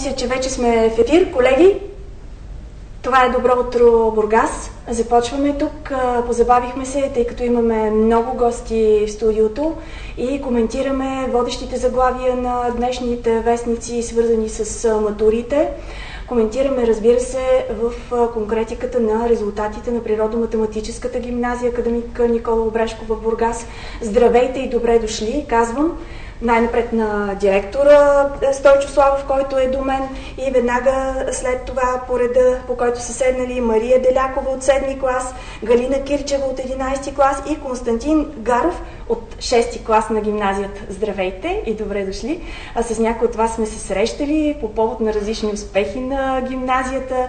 мисля, че вече сме в ефир. Колеги, това е Добро утро, Бургас. Започваме тук. Позабавихме се, тъй като имаме много гости в студиото и коментираме водещите заглавия на днешните вестници, свързани с матурите. Коментираме, разбира се, в конкретиката на резултатите на Природо-математическата гимназия Академик Никола Обрешков в Бургас. Здравейте и добре дошли, казвам. Най-напред на директора Стойчо Славов, който е до мен, и веднага след това по реда, по който са седнали Мария Делякова от 7 клас, Галина Кирчева от 11 клас и Константин Гаров от 6 клас на гимназията. Здравейте и добре дошли. А с някои от вас сме се срещали по повод на различни успехи на гимназията.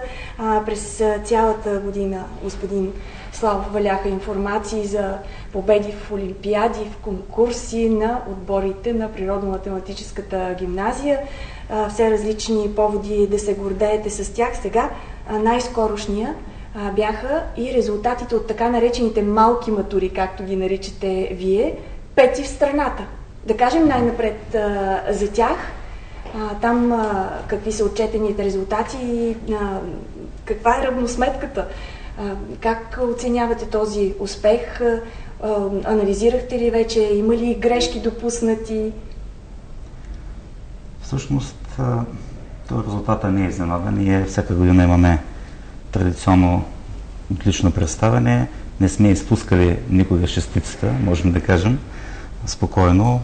През цялата година господин Славов валяха информации за победи в олимпиади, в конкурси на отборите на Природо-математическата гимназия. Все различни поводи да се гордеете с тях. Сега най-скорошния бяха и резултатите от така наречените малки матури, както ги наричате вие, 5 в страната. Да кажем най-напред за тях. Там какви са отчетените резултати и каква е равносметката? Как оценявате този успех? Анализирахте ли вече? Има ли грешки допуснати? Всъщност, този резултата не е изненада. Ние всяка година имаме традиционно отлично представяне. Не сме изпускали никога шестицата, можем да кажем спокойно.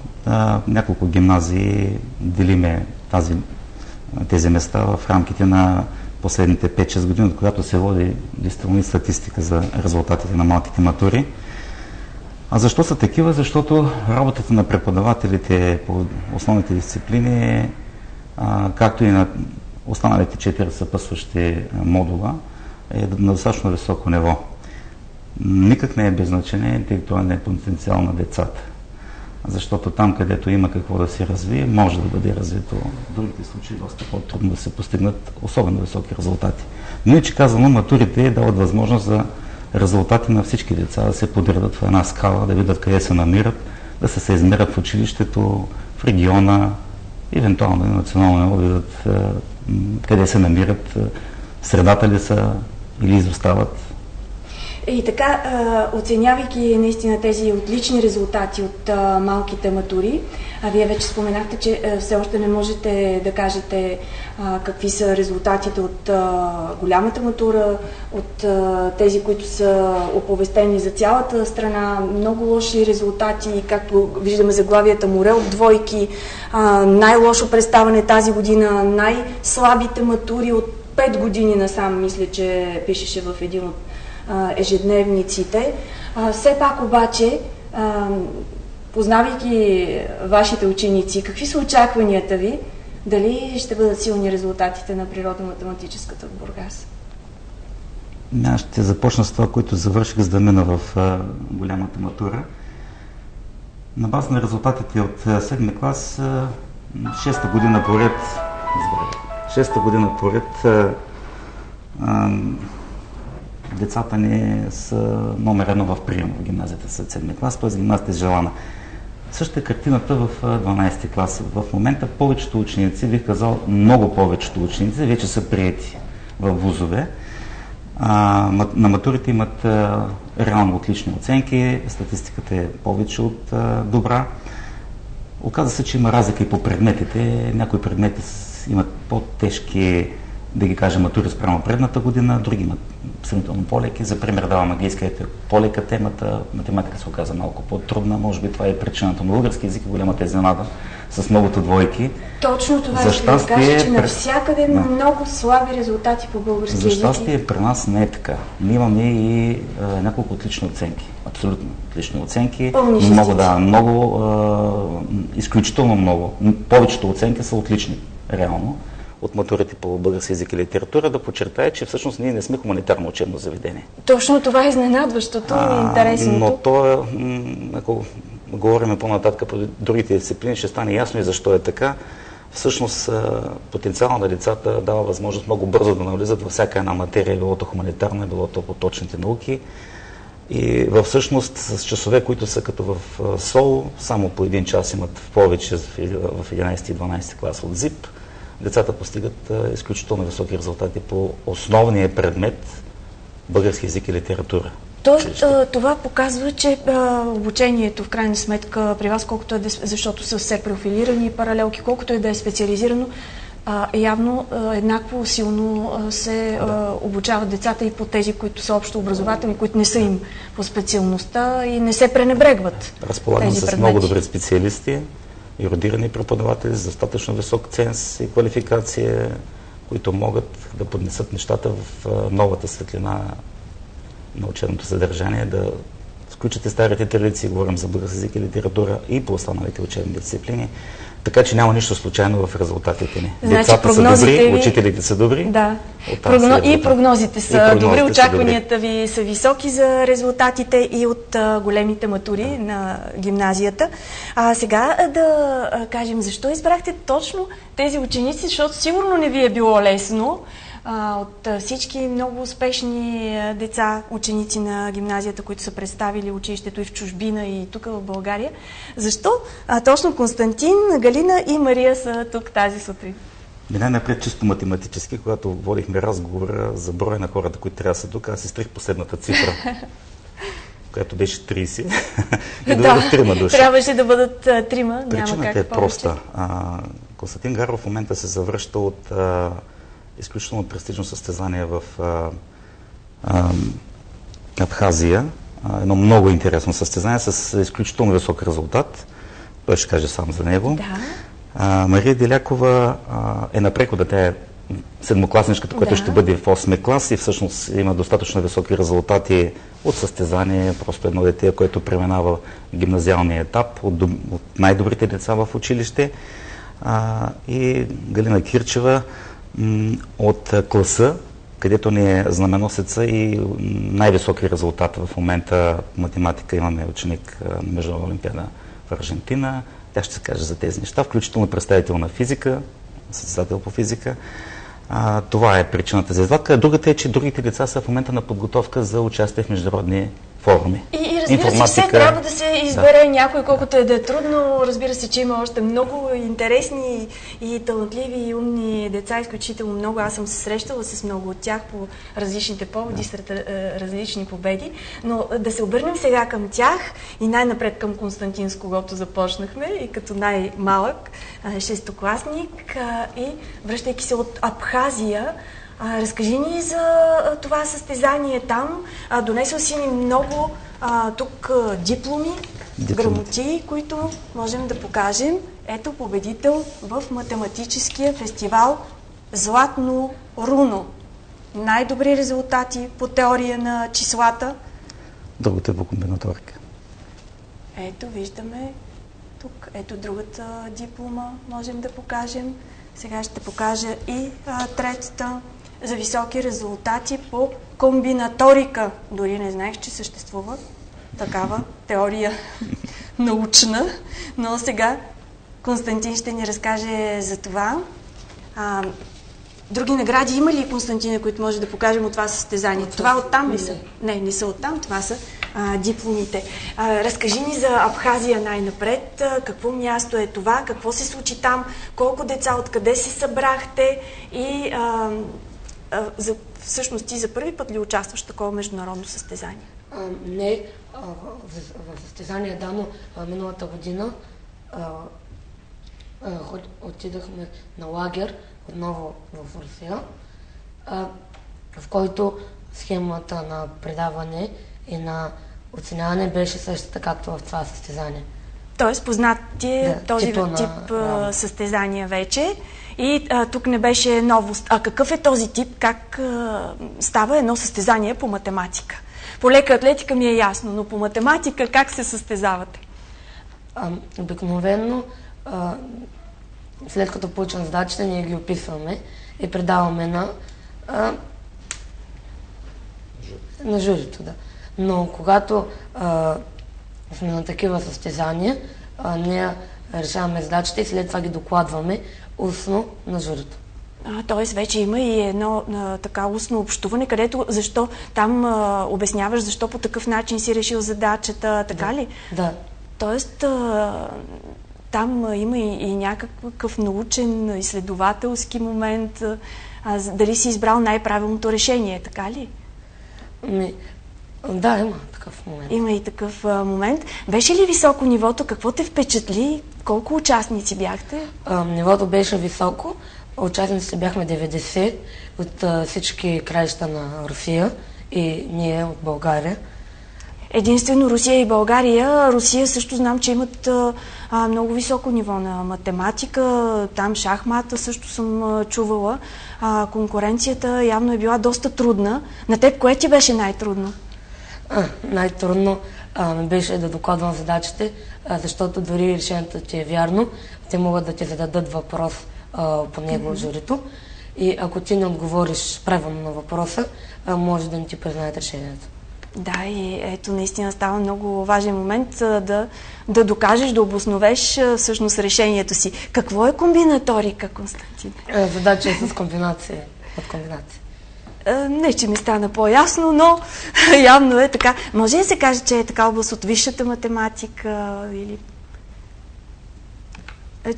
Няколко гимназии делиме тези места в рамките на последните 5-6 години, от когато се води действително статистика за резултатите на малките матури. А защо са такива? Защото работата на преподавателите по основните дисциплини, както и на останалите 4 съпътстващи модула, е на достатъчно високо ниво. Никак не е без значение интелектуалния потенциал на децата. Защото там, където има какво да се развие, може да бъде развито. В другите случаи доста по-трудно да се постигнат особено високи резултати. Но и че казано, матурите дават възможност за резултати на всички деца да се подредат в една скала, да видят къде се намират, да се измерят в училището, в региона, евентуално на национално ниво да видят къде се намират, в средата ли са или изостават. И така, оценявайки наистина тези отлични резултати от малките матури, вие вече споменахте, че все още не можете да кажете какви са резултатите от голямата матура, от тези, които са оповестени за цялата страна. Много лоши резултати, както виждаме заглавията море от двойки, най-лошо представяне тази година, най-слабите матури от 5 години насам, мисля, че пишеше в един от ежедневниците. Все пак обаче, познавайки вашите ученици, какви са очакванията ви? Дали ще бъдат силни резултатите на Природо-математическата в Бургас? Аз ще започна с това, което завърших, за да мина в голямата матура. На база на резултатите от 7 клас, 6-та година поред децата ни са номер 1 в прием в гимназията след 7 клас, т.е. гимназията е желана. Същата е картината в 12 клас. В момента повечето ученици, бих казал много повечето ученици, вече са приети в вузове. На матурите имат реално отлични оценки, статистиката е повече от добра. Оказва се, че има разлика и по предметите. Някои предмети имат по-тежки, да ги кажем, матури спрямо предната година, други имат сравнително по-леки. За пример давам английската по-лека темата, математика се оказа малко по-трудна, може би това е причината. Но български език е голямата изненада с многото двойки. Точно това ще да кажа, че навсякъде има много слаби резултати по български език. За щастие при нас не е така. Ние имаме и няколко отлични оценки. Абсолютно отлични оценки. Изключително много. Повечето оценки са отлични, реално. От матурите по български език и литература, да подчертая, че всъщност ние не сме хуманитарно учебно заведение. Точно това е изненадващото и интересното. Но то, ако говорим по-нататък по другите дисциплини, ще стане ясно и защо е така. Всъщност потенциално на децата дава възможност много бързо да навлизат във всяка една материя, било то хуманитарна, било то по точните науки. И всъщност с часове, които са като в СОУ, само по един час имат в повече в 11 и 12 клас от ЗИП. децата постигат изключително високи резултати по основния предмет български език и литература. Тоест, това показва, че обучението в крайна сметка при вас, колкото е, защото са все профилирани паралелки, колкото е да е специализирано, явно еднакво силно се обучават децата и по тези, които са общо образователни, които не са им по специалността и не се пренебрегват. Разполагам с много добри специалисти, ерудирани преподаватели с достатъчно висок ценз и квалификация, които могат да поднесат нещата в новата светлина на учебното съдържание, да включите старите традиции, говорим за български език и литература и по останалите учебни дисциплини. Така че няма нищо случайно в резултатите ни. Децата са добри, учителите са добри. Да. И прогнозите са добри, очакванията ви са високи за резултатите и от големите матури на гимназията. Сега да кажем, защо избрахте точно тези ученици, защото сигурно не ви е било лесно. От всички много успешни деца, ученици на гимназията, които са представили училището и в чужбина, и тук в България. Защо точно Константин, Галина и Мария са тук тази сутрин? Най-напред чисто математически, когато водихме разговора за броя на хората, които трябва да са тук, аз изтрих последната цифра, която беше 30. И да бъдат 3 души. Трябваше да бъдат 3, Причината е проста. Константин Гаров в момента се завръща от изключително престижно състезание в Абхазия. Едно много интересно състезание с изключително висок резултат. Той ще каже сам за него. Да. Мария Делякова е на прехода. Тя е седмокласничката, която ще бъде в 8 клас и всъщност има достатъчно високи резултати от състезание. Просто едно дете, което преминава гимназиалния етап от най-добрите деца в училище. И Галина Кирчева от класа, където ни е знаменосеца и най-високи резултати в момента в математика. Имаме ученик на Международна олимпиада в Аржентина. Тя ще се каже за тези неща, включително представител на физика, състезател по физика. Това е причината за извадка. Другата е, че другите деца са в момента на подготовка за участие в международни форуми. И разбира се, все трябва да се избере някой, колкото е да е трудно. Разбира се, че има още много интересни и талантливи и умни деца, изключително много. Аз съм се срещала с много от тях по различните поводи, сред различни победи. Но да се обърнем сега към тях и най-напред към Константин, с когото започнахме и като най-малък шестокласник и връщайки се от Абхазия. Разкажи ни за това състезание там. Донесъл си ни много тук дипломи, грамоти, които можем да покажем. Ето победител в математическия фестивал Златно руно. Най-добри резултати по теория на числата. Другото е по комбинаторика. Ето, виждаме тук. Ето другата диплома можем да покажем. Сега ще покажа и третата. За високи резултати по комбинаторика. Дори не знаех, че съществува такава теория научна, но сега Константин ще ни разкаже за това. Други награди има ли, Константина, които може да покажем от това състезание? Това оттам ли са? Не са оттам, това са дипломите. Разкажи ни за Абхазия най-напред. Какво място е това? Какво се случи там? Колко деца? Откъде се събрахте? И всъщност ти за първи път ли участваш в такова международно състезание? Не, в състезание дано миналата година отидахме на лагер отново в Русия, в който схемата на предаване и на оценяване беше същата, както в това състезание. Тоест познат ти е този тип състезания вече и тук не беше новост. А какъв е този тип? Как става едно състезание по математика? По лека атлетика ми е ясно, но по математика как се състезавате? Обикновено, след като получим задачите, ние ги описваме и предаваме на журито. Да. Но когато сме на такива състезания, ние решаваме задачите и след това ги докладваме устно на журито. Тоест вече има и едно така устно общуване, където защо там обясняваш защо по такъв начин си решил задачата, така ли? Да. Тоест там има и някакъв научен, изследователски момент. Дали си избрал най-правилното решение, така ли? Да, има такъв момент. Има и такъв момент. Беше ли високо нивото? Какво те впечатли? Колко участници бяхте? Нивото беше високо. Участници бяхме 90 от всички краища на Русия и ние от България. Единствено Русия и България. Русия също знам, че имат много високо ниво на математика. Там шахмата също съм чувала. Конкуренцията явно е била доста трудна. На теб кое ти беше най-трудно? Най-трудно ми беше да докладвам задачите, защото дори решението ти е вярно, те могат да ти зададат въпрос по него журито. И ако ти не отговориш правилно на въпроса, може да не ти признаят решението. Да, и ето наистина става много важен момент да докажеш, да обосновеш всъщност решението си. Какво е комбинаторика, Константин? Задача е с комбинация. От комбинация. Не, че ми стана по-ясно, но явно е така. Може ли да се каже, че е така област от висшата математика или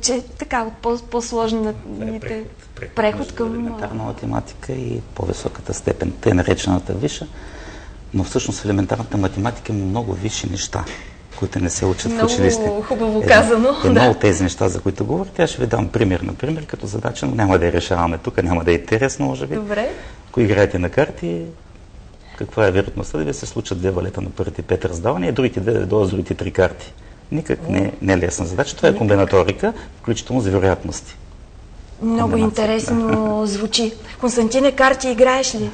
че е така от по-сложните преход към елементарна математика и по-високата степен, тъй наречената висша, но всъщност елементарната математика има много висши неща, които не се учат в училище. Много хубаво казано. Едно от тези неща, за които говорите, аз ще ви дам пример, например, като задача, но няма да я решаваме тук, няма да е интересно, може би. Добре. Ако играете на карти, каква е вероятността да ви се случат 2 валета на първите 5 раздавания и другите 2 да дойдат с другите 3 карти? Никак не е лесна задача. Това е комбинаторика, включително за вероятности. Много интересно звучи. Константине, карти играеш ли?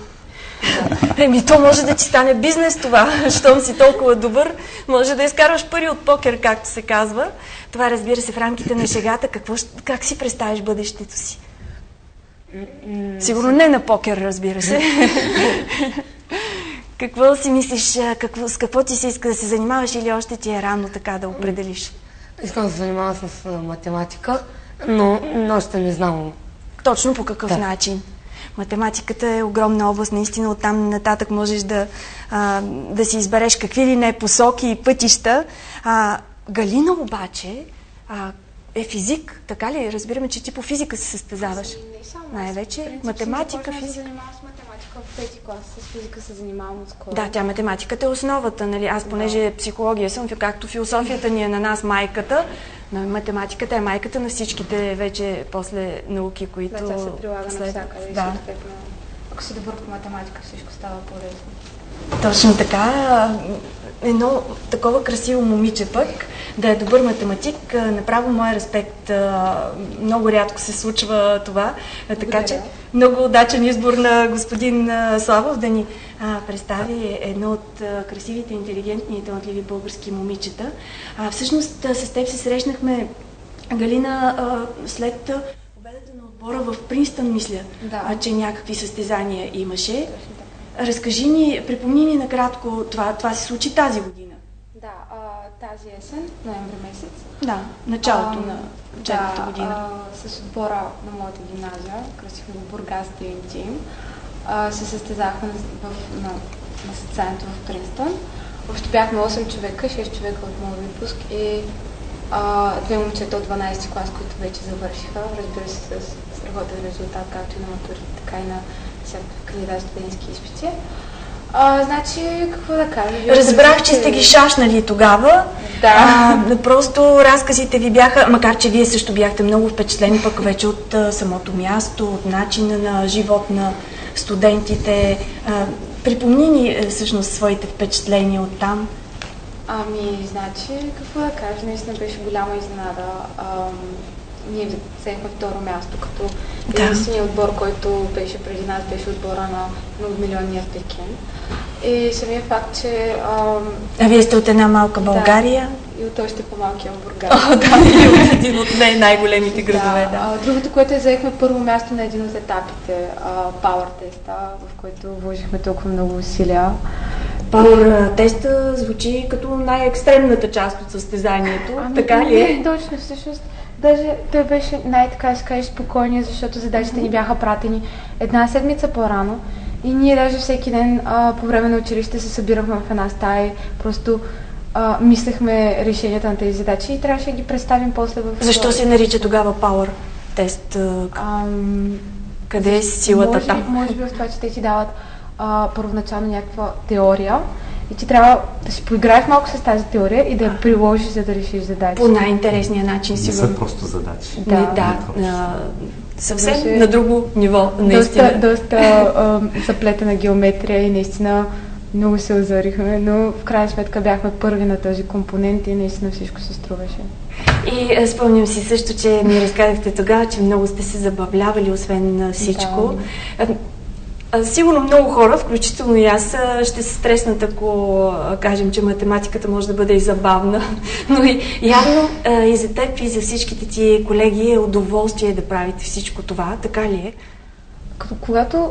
Да. То може да ти стане бизнес това, щом си толкова добър. Може да изкарваш пари от покер, както се казва. Това, разбира се, в рамките на шегата. Как си представиш бъдещето си? Сигурно не на покер, разбира се. Какво си мислиш, с какво ти се иска да се занимаваш или още ти е рано така да определиш? Искам да се занимавам с математика, но още не знам. Точно по какъв начин? Математиката е огромна област, наистина оттам нататък можеш да си избереш какви ли не посоки и пътища. Галина обаче е физик, така ли? Разбираме, че ти по физика се състезаваш. Не само. Най-вече математика, физика. Аз се занимавам с математика в 5-ти клас, с физика се занимавам отскоро. Да, математиката е основата, нали? Аз понеже психология съм, както философията ни е на нас майката, но математиката е майката на всичките вече после науки, които... Да, тя се прилага навсякъде и да. съответно, ако си добър по математика, всичко става по-лесно. Точно така. Едно такова красиво момиче пък, да е добър математик, направо мой респект. Много рядко се случва това. Така че много удачен избор на господин Славов да ни представи едно от красивите, интелигентни и талантливи български момичета. Всъщност с теб се срещнахме, Галина, след победата на отбора в Принстън, мисля, че някакви състезания имаше. Разкажи ни, припомни ни накратко, това се случи тази година. Да, тази есен, ноември месец. Да, началото на учебната година. С отбора на моята гимназия, красиво Бургас ТНТ, се състезахме на състезанието в Принстън. Въобще бяхме 8 човека, 6 човека от моят випуск и 2 момчета от 12 клас, които вече завършиха, разбира се, с страхотен резултат, както и на матурите, така и на всякакви кандидат студентски изпити. Значи, какво да кажа? Разбрах, че сте ги шашнали тогава. Да. Просто разказите ви бяха, макар че вие също бяхте много впечатлени пък вече от самото място, от начина на живот на студентите. Припомни ни всъщност своите впечатления от там. Значи, какво да кажа, наистина беше голяма изненада. Ние взехме второ място, като единственият отбор, който беше преди нас, беше отбора на многомилионния Пекин. И самия факт, че... вие сте от една малка България? Да, и от още по-малкия Бургас. И от един от най-големите градове, да. Другото, което взехме първо място на един от етапите, Power теста, в който вложихме толкова много усилия. Power теста звучи като най-екстремната част от състезанието, така ли е? Не, точно, всъщност. Даже той беше най-така се каже спокойния, защото задачите ни бяха пратени една седмица по-рано и ние даже всеки ден по време на училище се събирахме в една стая. Просто мислехме решенията на тези задачи и трябваше да ги представим после в... Защо се нарича тогава Power тест? Къде е силата там? Може би в това, че те ти дават първоначално някаква теория и ти трябва да си поиграеш малко с тази теория и да я приложиш, за да решиш задачи. По най-интересния начин, сигурно. Не са просто задачи. Съвсем на друго ниво, наистина. Доста заплетена геометрия и наистина много се озарихме, но в крайна сметка бяхме първи на този компонент и наистина всичко се струваше. И спомням си също, че ми разказахте тогава, че много сте се забавлявали, освен всичко. Да. Сигурно много хора, включително и аз, ще се стреснат, ако кажем, че математиката може да бъде и забавна. Но явно и за теб, и за всичките ти колеги е удоволствие да правите всичко това, така ли е? Когато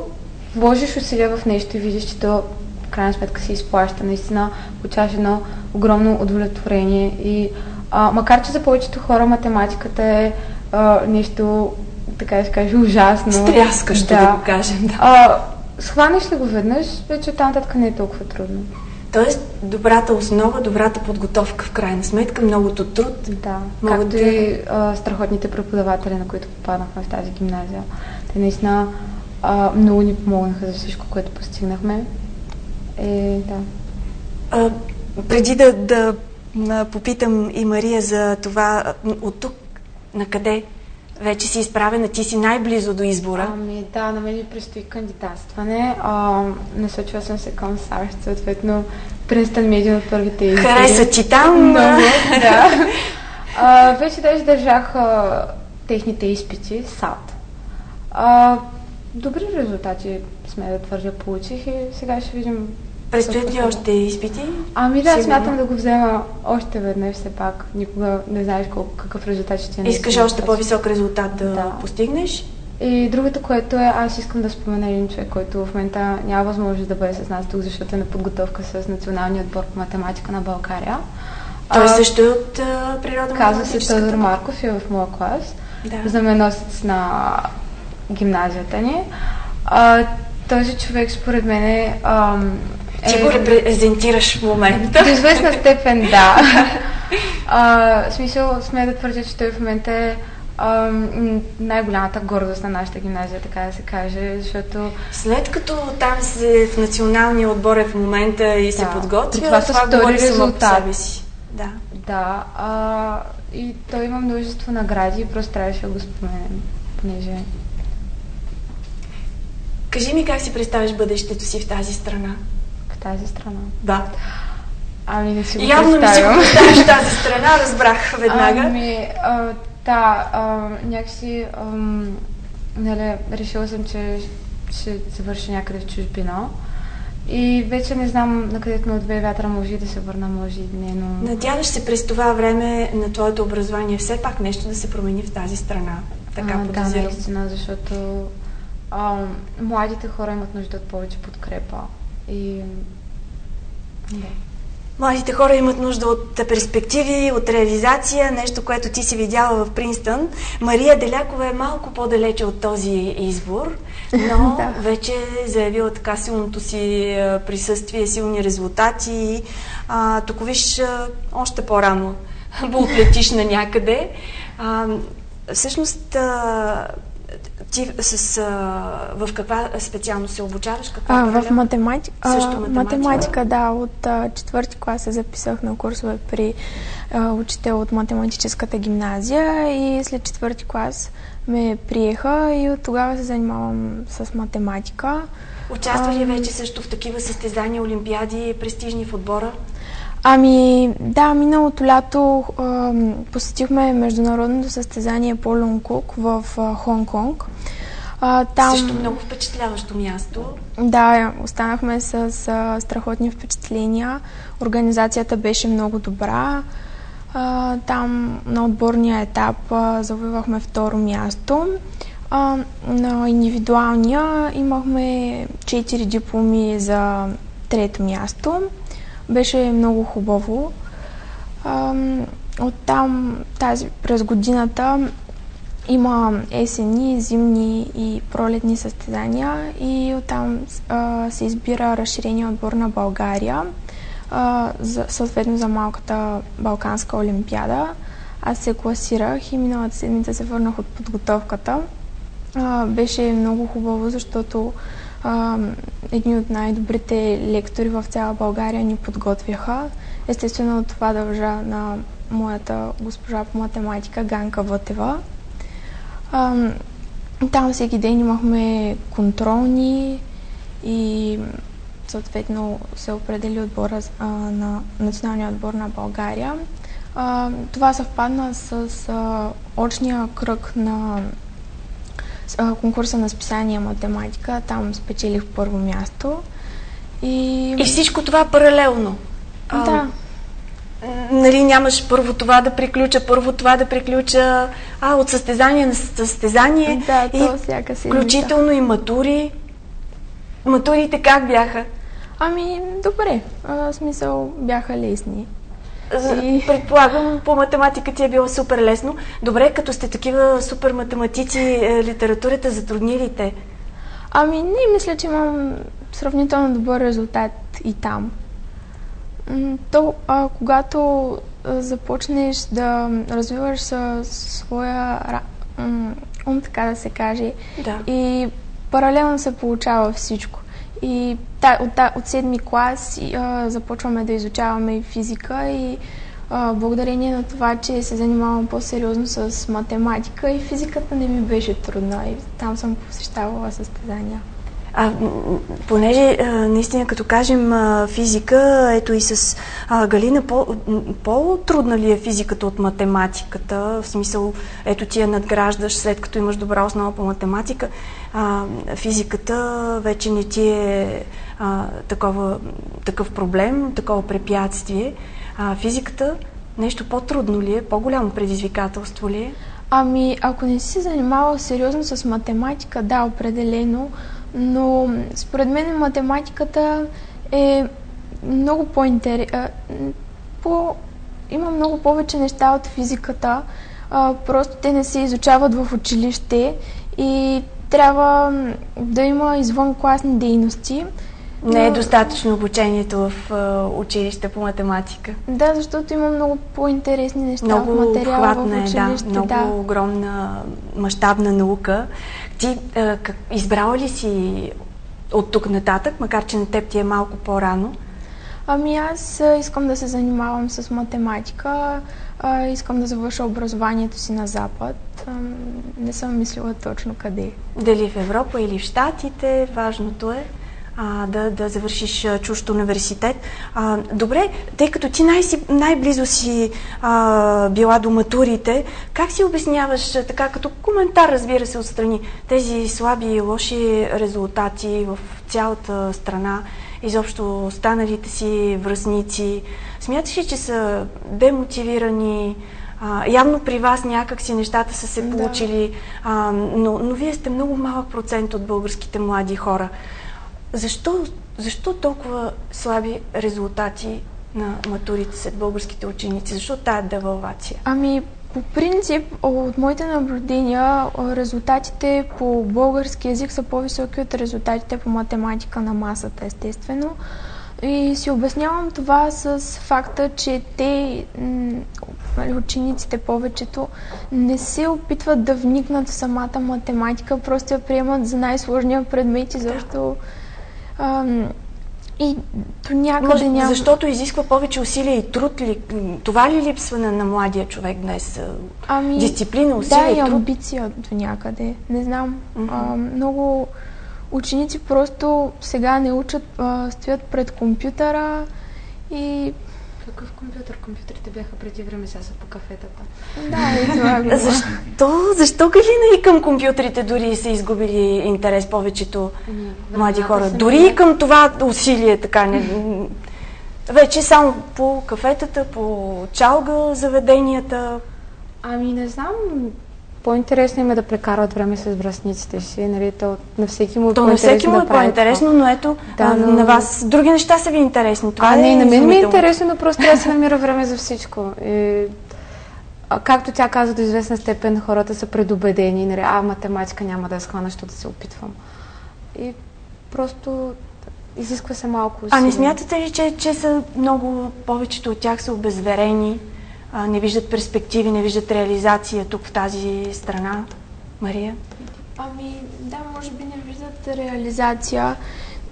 вложиш усилия в нещо и видиш, че то в крайна сметка се изплаща, наистина получаваш едно огромно удовлетворение и макар, че за повечето хора математиката е нещо, така да се каже, ужасно. Стряскащо, да го кажем. Да. Схванеш ли го веднъж, вече там татка не е толкова трудно. Тоест, добрата основа, добрата подготовка в крайна сметка, многото труд. Да, както и страхотните преподаватели, на които попаднахме в тази гимназия. Те наистина много ни помогнаха за всичко, което постигнахме. Да. Преди да попитам и Мария за това, от тук на къде вече си изправена, ти си най-близо до избора. Да, на мен ми предстои кандидатстване. Насочила съм се към САЩ, съответно Принстън ми един от първите избори. Хареса ти там? Много, да. Вече даже държах техните изпити, САД. Добри резултати, сме да твърдя, получих и сега ще видим. Предстоят ли още изпити? Смятам да го взема още веднъж, все пак. Никога не знаеш какъв резултат ще ти е. Искаш още по-висок резултат да постигнеш? И другото, което е, аз искам да спомена един човек, който в момента няма възможност да бъде с нас тук, защото е на подготовка с Националния отбор по математика на България. Той също е от природно-математическата. Казва се Тодор Марков и е в моя клас. Да. Знаменосец на гимназията ни. Този човек, според мен ти го репрезентираш в момента. До известна степен, да. В смисъл, сме да твърдя, че той в момента е най-голямата гордост на нашата гимназия, така да се каже, защото... След като там в националния отбор е в момента и се подготвя, това говори само по себе си. Да. И той има множество награди и просто трябваше да го споменем, понеже... Кажи ми как си представяш бъдещето си в тази страна? В тази страна? Да. Не си го явно не си го представяш в тази страна, разбрах веднага. Някакси решила съм, че ще завърша някъде в чужбина. И вече не знам на където ме отвее вятъра, може и да се върна, може и не, но... Надяваш се през това време на твоето образование все пак нещо да се промени в тази страна? Така подозирам. Да, наистина, защото младите хора имат нужда от повече подкрепа. Младите хора имат нужда от перспективи, от реализация, нещо, което ти си видяла в Принстън. Мария Делякова е малко по-далече от този избор, но вече е заявила така силното си присъствие, силни резултати. Тук виж, още по-рано отлетиш на някъде. Всъщност, ти в каква специално се обучаваш? В математика. Математика, да. От четвърти клас се записах на курсове при учител от математическата гимназия и след четвърти клас ме приеха и от тогава се занимавам с математика. Участва ли вече също в такива състезания, олимпиади, престижни в отбора? Да, миналото лято посетихме международното състезание по Лункук в Хонг-Конг. Също много впечатляващо място. Да, останахме с страхотни впечатления. Организацията беше много добра. Там на отборния етап завоювахме второ място. На индивидуалния имахме 4 дипломи за трето място. Беше много хубаво. Оттам през годината има есенни, зимни и пролетни състезания и оттам се избира разширения отбор на България. съответно за малката Балканска олимпиада. Аз се класирах и миналата седмица се върнах от подготовката. Беше много хубаво, защото едни от най-добрите лектори в цяла България ни подготвяха. Естествено, това дължа на моята госпожа по математика Ганка Вътева. Там всеки ден имахме контролни и съответно се определи отбора на националния отбор на България. Това съвпадна с очния кръг на конкурса на списание математика. Там спечелих първо място. И всичко това паралелно? Да. Нали, нямаш първо това да приключа, от състезание на състезание. Да, то всяка седмица. Включително и матури. Матурите как бяха? Добре. В смисъл бяха лесни. Предполагам, по математика ти е било супер лесно. Добре, като сте такива супер математици, литературата затрудни ли те? Не, мисля, че имам сравнително добър резултат и там. Когато започнеш да развиваш своя ум, така да се каже, да. И паралелно се получава всичко. И от 7-ми клас започваме да изучаваме и физика и благодарение на това, че се занимавам по-сериозно с математика и физиката не ми беше трудна и там съм посещавала състезания. Понеже наистина като кажем физика, ето и с Галина, по-трудна ли е физиката от математиката? В смисъл, ето ти я надграждаш след като имаш добра основа по математика. Физиката вече не ти е такъв проблем, такова препятствие. Физиката нещо по-трудно ли е? По-голямо предизвикателство ли е? Ако не си занимавал сериозно с математика, да, определено, но според мен математиката е много по-интересна. Има много повече неща от физиката. Просто те не се изучават в училище и трябва да има извънкласни дейности. Не е достатъчно обучението в училище по математика. Да, защото има много по-интересни неща много в материала в училище. Много огромна, мащабна наука. Ти избрала ли си от тук нататък, макар че на теб ти е малко по-рано? Аз искам да се занимавам с математика, искам да завърша образованието си на Запад. Не съм мислила точно къде. Дали в Европа или в Щатите, важното е да завършиш чужд университет. Добре, тъй като ти най-близо си била до матурите, как си обясняваш така, като коментар, разбира се, отстрани, тези слаби и лоши резултати в цялата страна, изобщо останалите си връстници? Смяташ ли, че са демотивирани? Явно при вас някак си нещата са се получили, но вие сте много малък процент от българските млади хора. Защо толкова слаби резултати на матурите сред българските ученици? Защо тая девалвация? По принцип, от моите наблюдения, резултатите по български език са по-високи от резултатите по математика на масата, естествено. И си обяснявам това с факта, че учениците повечето не се опитват да вникнат в самата математика, просто я приемат за най-сложния предмет, защото и до някъде няма... Защото изисква повече усилия и труд ли? Това ли липсва на младия човек днес? Дисциплина, усилия и труд? Да, и амбиция до някъде. Не знам. Много ученици просто сега не учат, стоят пред компютъра и... Какъв компютър? Компютрите бяха преди време, сега са по кафетата. Да, и това го Защо Галина и към компютрите дори са изгубили интерес повечето млади хора? Дори и към това усилие така вече само по кафетата, по чалга заведенията? Не знам. По-интересно им е да прекарват време с връстниците си, нали, на всеки му е по-интересно. На всеки му е по-интересно, но ето, на вас други неща са ви интересни. Това не, на мен ми е интересно, но просто трябва да се намира време за всичко. Както тя каза, до известна степен хората са предубедени, нали, математика няма да я схвана, защото да се опитвам. И просто изисква се малко усилие. А не смятате ли, че са много, повечето от тях са обезверени, не виждат перспективи, не виждат реализация тук в тази страна? Мария? Да, може би не виждат реализация,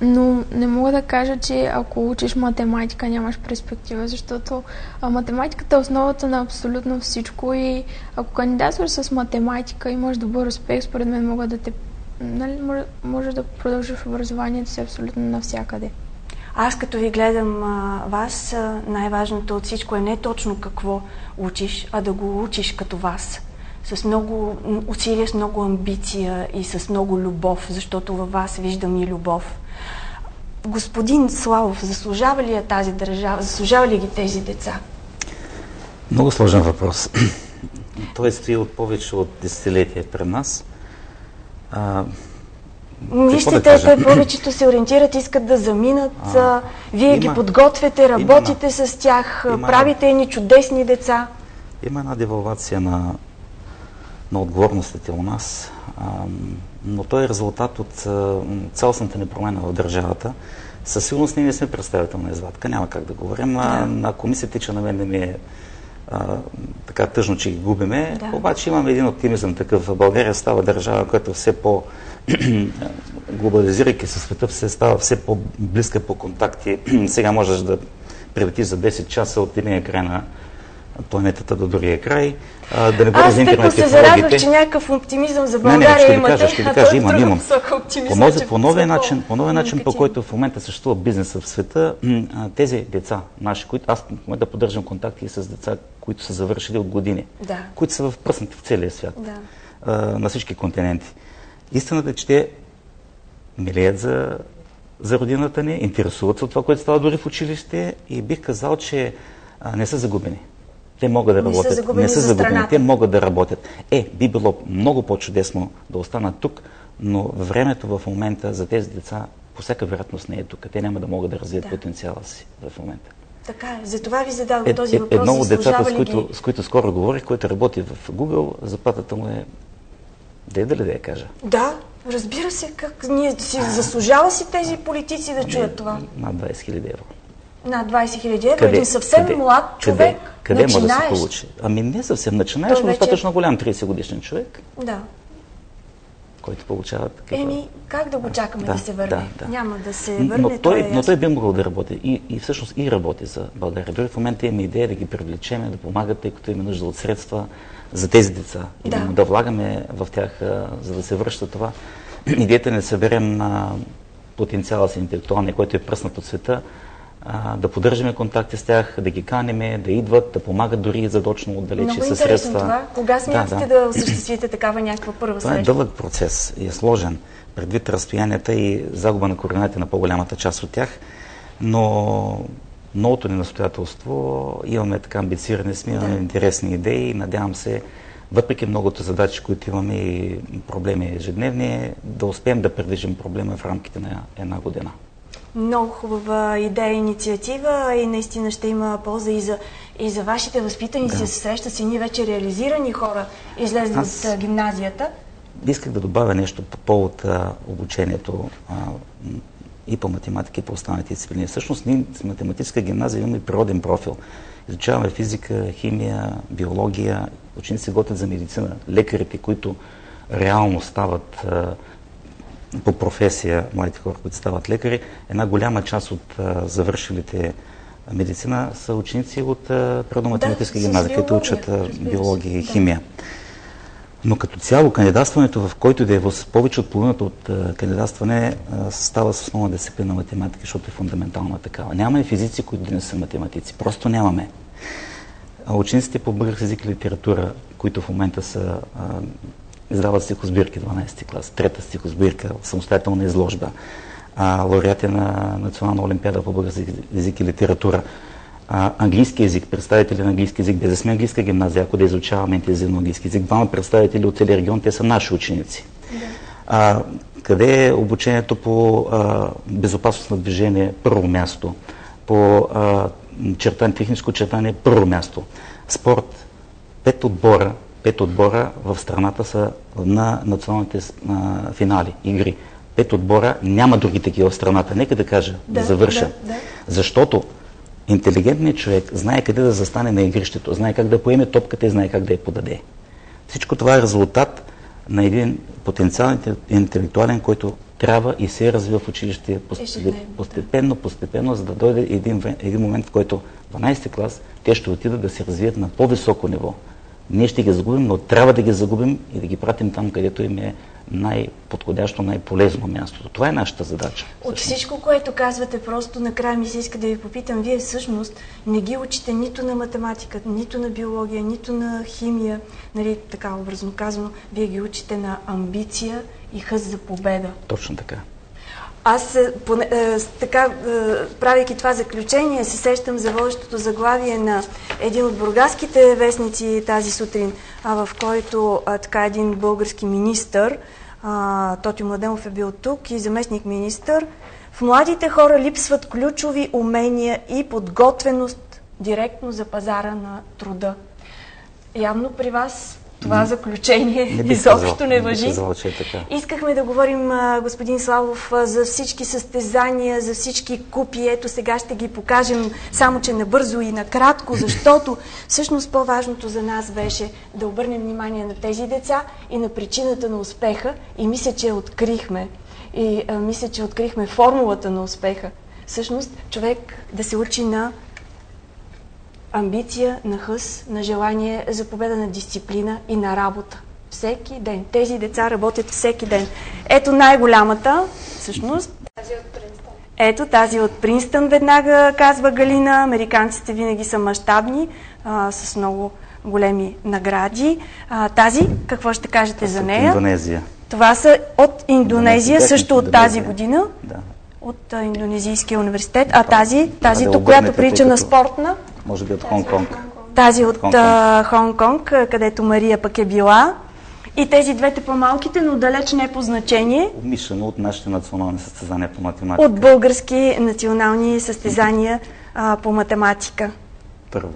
но не мога да кажа, че ако учиш математика нямаш перспектива, защото математиката е основата на абсолютно всичко и ако кандидатстваш с математика и имаш добър успех, според мен може да продължиш образованието си абсолютно навсякъде. Аз като ви гледам вас, най-важното от всичко е не точно какво учиш, а да го учиш като вас. С много усилия, с много амбиция и с много любов, защото във вас виждам и любов. Господин Славов, заслужава ли тази държава, заслужава ли ги тези деца? Много сложен въпрос. Той стои от повече от десетилетия пред нас. Вижте, те повечето се ориентират, искат да заминат, вие ги подготвяте, работите с тях, правите едни чудесни деца. Има една девалвация на отговорностите у нас, но той е резултат от цялостната ни промена в държавата. Със сигурност ние не сме представителна извадка, няма как да говорим. На комисията, че на мен не ми е така тъжно, че ги губиме, обаче имаме един оптимизъм такъв. В България става държава, която все глобализирайки се света, се става все по-близка по контакти. Сега можеш да прилетиш за 10 часа от единия край на планетата до другия край. Да не говоря за интернет технологиите. Аз се зарадвах, че някакъв оптимизъм за България имате. Ще ви кажа, имам. По новия начин, по който в момента съществува бизнеса в света, тези деца наши, които аз в момента поддържам контакти с деца, които са завършили от години, които са впръснати в целия свят, на всички континенти. Истината е, че те милеят за родината ни, интересуват се от това, което става дори в училище и бих казал, че не са загубени. Те могат да работят. Не са загубени. Те могат да работят. Би било много по-чудесно да останат тук, но времето в момента за тези деца по всяка вероятност не е тук. Те няма да могат да развият потенциала си в момента. Така е. Затова ви задавам този въпрос. Едно от децата, с които скоро говорих, който работи в Google, заплатата му е... Да я кажа? Да, разбира се. Заслужава си тези политици да чуят това. Над 20 000 евро. Над 20 000 евро, един съвсем млад човек, къде може да се получи? Не съвсем начинаеш, но достатъчно голям 30 годишен човек, който получава такива... Как да го чакаме да се върне? Няма да се върне, но той би могъл да работи и всъщност и работи за България. Дори в момента имаме идея да ги привлечем, да помагат, тъй като има нужда от средства за тези деца и да влагаме в тях, за да се връща това. Идеята не съберем потенциала си интелектуалния, който е пръснат от света, да поддържаме контакти с тях, да ги каниме, да идват, да помагат дори задочно отдалече със средства. Това. Кога смятате да осъществите такава някаква първа среща? Това е дълъг процес и е сложен, предвид разстоянията и загуба на координати на по-голямата част от тях, но новото ни настоятелство, имаме така амбицирани сме, имаме интересни идеи и надявам се, въпреки многото задачи, които имаме и проблеми ежедневни, да успеем да предвижим проблема в рамките на една година. Много хубава идея, инициатива и наистина ще има полза и за вашите възпитаници. Се срещат с едни вече реализирани хора, излезли от гимназията. Исках да добавя нещо по повод обучението и по математика, и по останалите дисциплини. Всъщност ние с математическа гимназия имаме природен профил. Изучаваме физика, химия, биология, ученици готвят за медицина. Лекарите, които реално стават по професия, младите хора, които стават лекари, една голяма част от завършилите медицина са ученици от природно-математическа гимназия, които учат биология и химия. Но като цяло кандидатстването, в който да е повече от половината от кандидатстване, става с основна дисциплина математика, защото е фундаментална такава. Нямаме физици, които да не са математици. Просто нямаме. Учениците по български език и литература, които в момента са издават стихосбирки 12-ти клас, трета стихосбирка, самостоятелна изложба, лауреати на Национална олимпиада по български език и литература, английски език, представители на английски език, да сме английска гимназия, ако да изучаваме интензивно английски език, двама представители от целия регион, те са наши ученици. Къде е обучението по безопасност на движение? Първо място. По техническо чертание? Първо място. Спорт. 5 отбора в страната са на националните финали, игри. 5 отбора, няма други такива в страната. Нека да кажа, да завърша. Защото интелигентният човек знае къде да застане на игрището, знае как да поеме топката и знае как да я подаде. Всичко това е резултат на един потенциален интелектуален, който трябва и се развива в училище постепенно, за да дойде един момент, в който 12-ти клас те ще отидат да се развият на по-високо ниво. Ние ще ги загубим, но трябва да ги загубим и да ги пратим там, където им е най-подходящо, най-полезно мястото. Това е нашата задача. От всичко, което казвате, просто накрая ми се иска да ви попитам, вие всъщност не ги учите нито на математика, нито на биология, нито на химия, нали, така образно казано, вие ги учите на амбиция и хъс за победа. Точно така. Аз, така, правейки това заключение, се сещам за водещото заглавие на един от бургаските вестници тази сутрин, в който така един български министър, Тотю Младенов е бил тук и заместник министър. В младите хора липсват ключови умения и подготвеност директно за пазара на труда. Явно при вас това заключение изобщо не важи. Искахме да говорим, господин Славов, за всички състезания, за всички купи. Ето сега ще ги покажем, само че набързо и накратко, защото всъщност по-важното за нас беше да обърнем внимание на тези деца и на причината на успеха. И мисля, че открихме. И мисля, че открихме формулата на успеха. Всъщност човек да се учи на амбиция, на хъс, на желание за победа, на дисциплина и на работа. Всеки ден. Тези деца работят всеки ден. Ето най-голямата, всъщност. Тази от Принстън. Ето тази от Принстън, веднага казва Галина. Американците винаги са мащабни, с много големи награди. Тази, какво ще кажете за нея? Индонезия. Това са от Индонезия, също от тази година. Да. От Индонезийския университет. А тази която прилича на спортна? Може би от Хонг-Конг. Тази от Хонг-Конг, където Мария пък е била. И тези двете по-малките, но далеч не по значение. Умишлено от нашите национални състезания по математика. От български национални състезания по математика. Първо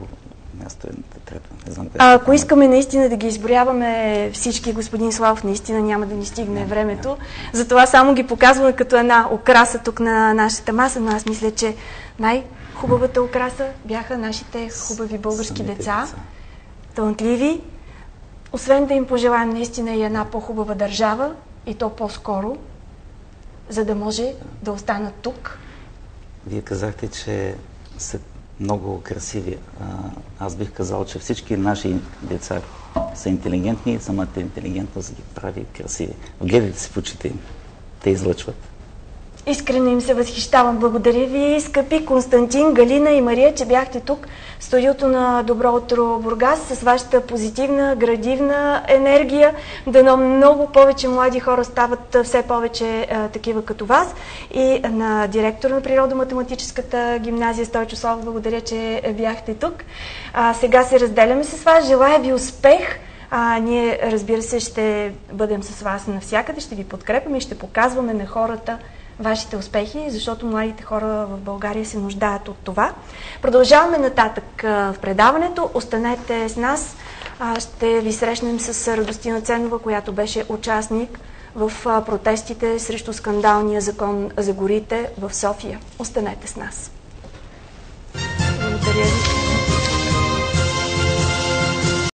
място е трето. Не знам ако искаме наистина да ги изброяваме всички, господин Славов, наистина няма да ни стигне времето. Затова само ги показваме като една украса тук на нашата маса, но аз мисля, че най-хубавата украса бяха нашите хубави български деца, талантливи. Освен да им пожелаем наистина и една по-хубава държава, и то по-скоро, за да може да останат тук. Вие казахте, че са много красиви. Аз бих казал, че всички наши деца са интелигентни и самата интелигентност ги прави красиви. Гледайте се в очите им. Те излъчват. Искрено им се възхищавам. Благодаря ви, скъпи Константин, Галина и Мария, че бяхте тук в студиото на Добро утро Бургас с вашата позитивна, градивна енергия. Дано много повече млади хора стават все повече такива като вас. И на директора на Природо-математическата гимназия Стойчо Славов, благодаря, че бяхте тук. Сега се разделяме с вас. Желая ви успех. Ние, разбира се, ще бъдем с вас навсякъде, ще ви подкрепяме и ще показваме на хората вашите успехи, защото младите хора в България се нуждаят от това. Продължаваме нататък в предаването. Останете с нас. Ще ви срещнем с Радостина Ценова, която беше участник в протестите срещу скандалния закон за горите в София. Останете с нас.